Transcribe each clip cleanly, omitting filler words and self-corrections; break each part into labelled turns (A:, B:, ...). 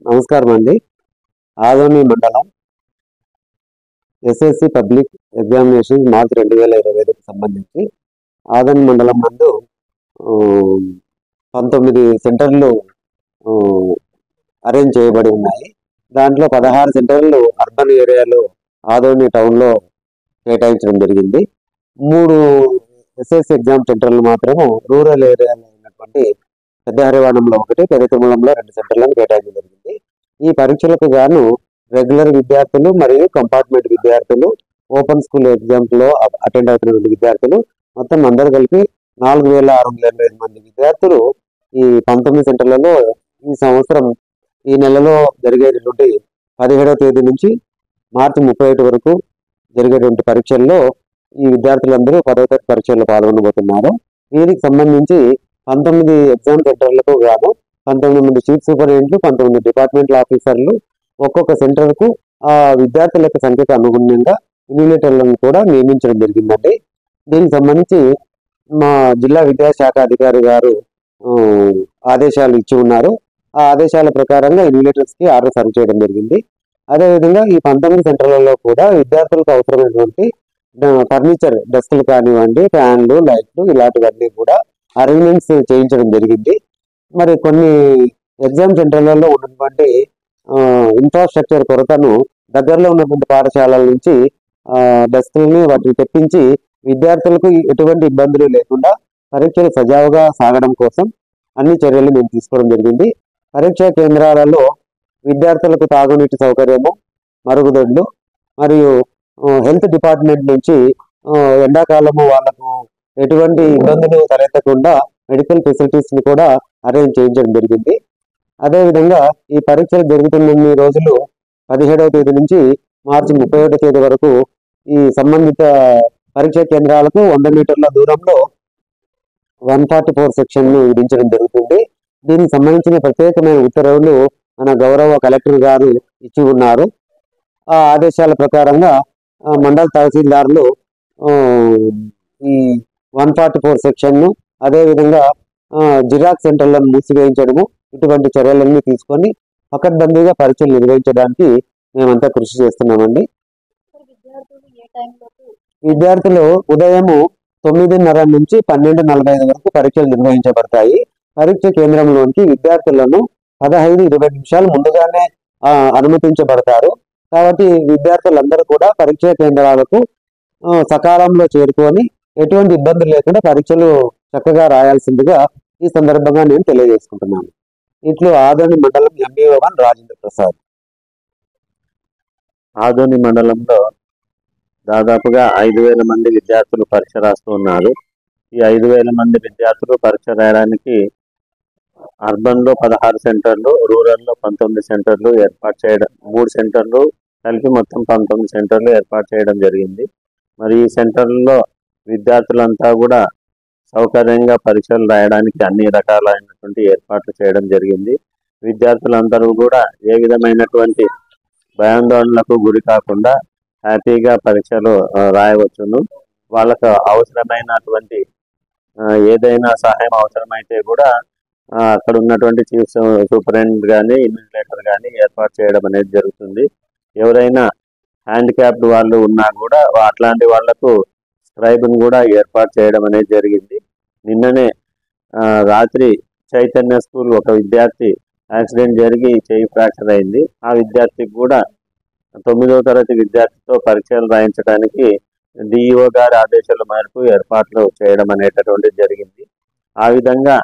A: నమస్కారం అండి. ఆదోని మండలం ఎస్ఎస్సి పబ్లిక్ ఎగ్జామినేషన్ మార్చ్ 2025కి సంబంధించి ఆదోని మండలం నందు 19 సెంటర్లు అరేంజ్ చేయబడి ఉన్నాయి. దాంట్లో 16 సెంటర్లు అర్బన్ ఏరియాలో ఆదోని టౌన్లో కేటాయించడం జరిగింది. 3 ఎస్ఎస్సి ఎగ్జామ్ సెంటర్లు మాత్రము రూరల్ ఏరియాలో ఉన్నటువంటి పెద్ద హరివాణంలో 1, పెద్ద తుమ్మలంలో 2 సెంటర్లను కేటాయించడం జరిగింది. ఈ పరీక్షలకు గాను రెగ్యులర్ విద్యార్థులు మరియు కంపార్ట్మెంట్ విద్యార్థులు, ఓపెన్ స్కూల్ ఎగ్జామ్స్ లో అటెండ్ అవుతున్న విద్యార్థులు మొత్తం అందరూ కలిపి 4685 మంది విద్యార్థులు ఈ 19 సెంటర్లలో ఈ సంవత్సరం ఈ నెలలో జరిగేటువంటి 17వ తేదీ నుంచి మార్చి 31 వరకు జరిగేటువంటి పరీక్షల్లో ఈ విద్యార్థులందరూ 10వ తరగతి పరీక్షల్లో పాల్గొనబోతున్నారు. వీరికి సంబంధించి 19 ఎగ్జామ్ సెంటర్లకు గాను 19 మంది చీఫ్ సూపరింటెండెంట్లు, 19 డిపార్ట్మెంటల్ ఆఫీసర్లు ఒక్కొక్క సెంటర్కు ఆ విద్యార్థుల యొక్క సంఖ్యకు అనుగుణంగా ఇన్విజిలేటర్లను కూడా నియమించడం జరిగిందండి. దీనికి సంబంధించి మా జిల్లా విద్యాశాఖ అధికారి గారు ఆదేశాలు ఇచ్చి ఉన్నారు. ఆ ఆదేశాల ప్రకారంగా ఇన్విజిలేటర్స్ కి ఆర్డర్ సర్వ్ చేయడం జరిగింది. అదేవిధంగా ఈ 19 సెంటర్లలో కూడా విద్యార్థులకు అవసరమైనటువంటి ఫర్నిచర్, డెస్క్లు కానివ్వండి, ఫ్యాన్లు, లైట్లు ఇలాంటివన్నీ కూడా అరేంజ్మెంట్స్ చేయించడం జరిగింది. మరి కొన్ని ఎగ్జామ్ సెంటర్లలో ఉన్నటువంటి ఇన్ఫ్రాస్ట్రక్చర్ కొరతను దగ్గరలో ఉన్నటువంటి పాఠశాలల నుంచి డెస్క్లని వాటిని తెప్పించి విద్యార్థులకు ఎటువంటి ఇబ్బందులు లేకుండా పరీక్షలు సజావుగా సాగడం కోసం అన్ని చర్యలు మేము తీసుకోవడం జరిగింది. పరీక్షా కేంద్రాలలో విద్యార్థులకు తాగునీటి సౌకర్యము, మరుగుదొడ్లు మరియు హెల్త్ డిపార్ట్మెంట్ నుంచి ఎండాకాలము వాళ్ళకు ఎటువంటి ఇబ్బందులు తలెత్తకుండా మెడికల్ ఫెసిలిటీస్ ని కూడా అరేంజ్ చేయించడం జరిగింది. అదేవిధంగా ఈ పరీక్షలు జరుగుతున్న రోజులు 17వ తేదీ నుంచి మార్చి 31వ తేదీ వరకు ఈ సంబంధిత పరీక్షా కేంద్రాలకు 100 మీటర్ల దూరంలో 144 సెక్షన్ ను విధించడం జరుగుతుంది. దీనికి సంబంధించిన ప్రత్యేకమైన ఉత్తర్వులు మన గౌరవ కలెక్టర్ గారు ఇచ్చి ఉన్నారు. ఆ ఆదేశాల ప్రకారంగా మండల తహసీల్దార్లు ఈ 144 సెక్షన్ ను అదేవిధంగా జిరాక్స్ సెంటర్లను మూసివేయించడము ఇటువంటి చర్యలన్నీ తీసుకొని పకడ్బందీగా పరీక్షలు నిర్వహించడానికి మేమంతా కృషి చేస్తున్నామండి. విద్యార్థులు ఉదయం 9:30 నుంచి 12:45 వరకు పరీక్షలు నిర్వహించబడతాయి. పరీక్ష కేంద్రంలోనికి విద్యార్థులను 15-20 నిమిషాలు ముందుగానే అనుమతించబడతారు. కాబట్టి విద్యార్థులందరూ కూడా పరీక్షా కేంద్రాలకు సకాలంలో చేరుకొని ఎటువంటి ఇబ్బందులు లేకుండా పరీక్షలు చక్కగా రాయాల్సిందిగా ఈ సందర్భంగా నేను తెలియజేసుకుంటున్నాను. ఇట్లు ఆదోని మండలం ఎంఈఓ1 రాజేంద్ర ప్రసాద్.
B: ఆదోని మండలంలో దాదాపుగా 5,000 మంది విద్యార్థులు పరీక్ష రాస్తూ ఉన్నారు. ఈ 5,000 మంది విద్యార్థులు పరీక్ష రాయడానికి అర్బన్లో 16 సెంటర్లు, రూరల్లో 19 సెంటర్లు ఏర్పాటు చేయడం, 3 సెంటర్లు కలిపి మొత్తం 19 సెంటర్లు ఏర్పాటు చేయడం జరిగింది. మరి ఈ సెంటర్లలో విద్యార్థులంతా కూడా సౌకర్యంగా పరీక్షలు రాయడానికి అన్ని రకాలైనటువంటి ఏర్పాట్లు చేయడం జరిగింది. విద్యార్థులందరూ కూడా ఏ విధమైనటువంటి భయాందోళనలకు గురి కాకుండా హ్యాపీగా పరీక్షలు రాయవచ్చును. వాళ్ళకు అవసరమైనటువంటి ఏదైనా సహాయం అవసరమైతే కూడా అక్కడ ఉన్నటువంటి చీఫ్ సూపరింటెండెంట్ కానీ ఇన్విజిలేటర్ కానీ ఏర్పాటు చేయడం అనేది జరుగుతుంది. ఎవరైనా హ్యాండిక్యాప్డ్ వాళ్ళు ఉన్నా కూడా అట్లాంటి వాళ్లకు స్క్రైబ్ను కూడా ఏర్పాటు చేయడం అనేది జరిగింది. నిన్ననే రాత్రి చైతన్య స్కూల్ ఒక విద్యార్థి యాక్సిడెంట్ జరిగి చెయ్యి ఫ్రాక్చర్ అయింది. ఆ విద్యార్థికి కూడా 9వ తరగతి విద్యార్థితో పరీక్షలు రాయించడానికి డిఈఓ గారి ఆదేశాల మేరకు ఏర్పాట్లు చేయడం అనేటటువంటిది జరిగింది. ఆ విధంగా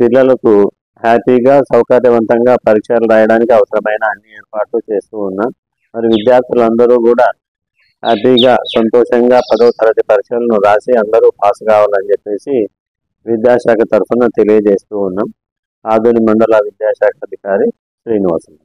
B: పిల్లలకు హ్యాపీగా సౌకర్యవంతంగా పరీక్షలు రాయడానికి అవసరమైన అన్ని ఏర్పాట్లు చేస్తూ ఉన్నాం. మరి విద్యార్థులందరూ కూడా హ్యాపీగా సంతోషంగా 10వ తరగతి పరీక్షలను రాసి అందరూ పాస్ కావాలని చెప్పేసి విద్యాశాఖ తరఫున తెలియజేస్తూ ఉన్నాం. ఆదోని మండల విద్యాశాఖ అధికారి శ్రీనివాసన్.